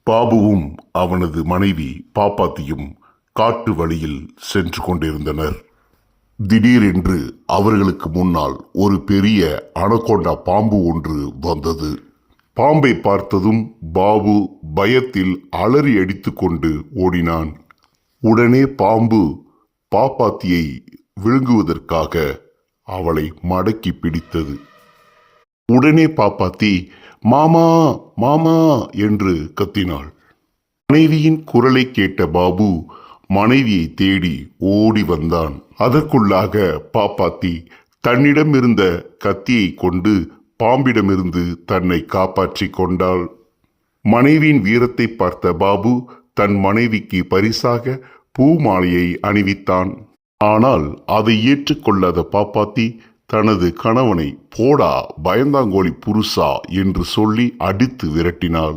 பாபுவும் அவனது மனைவி பாப்பாத்தியும் காட்டு வழியில் சென்று கொண்டிருந்தனர். திடீரென்று அவர்களுக்கு முன்னால் ஒரு பெரிய அனகொண்டா பாம்பு ஒன்று வந்தது. பாம்பை பார்த்ததும் பாபு பயத்தில் அலறி அடித்துக்கொண்டு ஓடினான். உடனே பாம்பு பாப்பாத்தியை விழுங்குவதற்காக அவளை மடக்கி பிடித்தது. உடனே பாப்பாத்தி மாமா மாமா என்று கத்தினாள். மனைவியின் குரலை கேட்ட பாபு மனைவியை தேடி ஓடி வந்தான். அதற்குள்ளாக பாப்பாத்தி தன்னிடம் இருந்த கத்தியை கொண்டு பாம்பிடமிருந்து தன்னை காப்பாற்றி கொண்டாள். மனைவியின் வீரத்தை பார்த்த பாபு தன் மனைவிக்கு பரிசாக பூ மாலையை அணிவித்தான். ஆனால் அதை ஏற்றுக்கொள்ளாத பாப்பாத்தி தனது கணவனை போடா பயந்தாங்கோலி புருஷா என்று சொல்லி அடித்து விரட்டினாள்.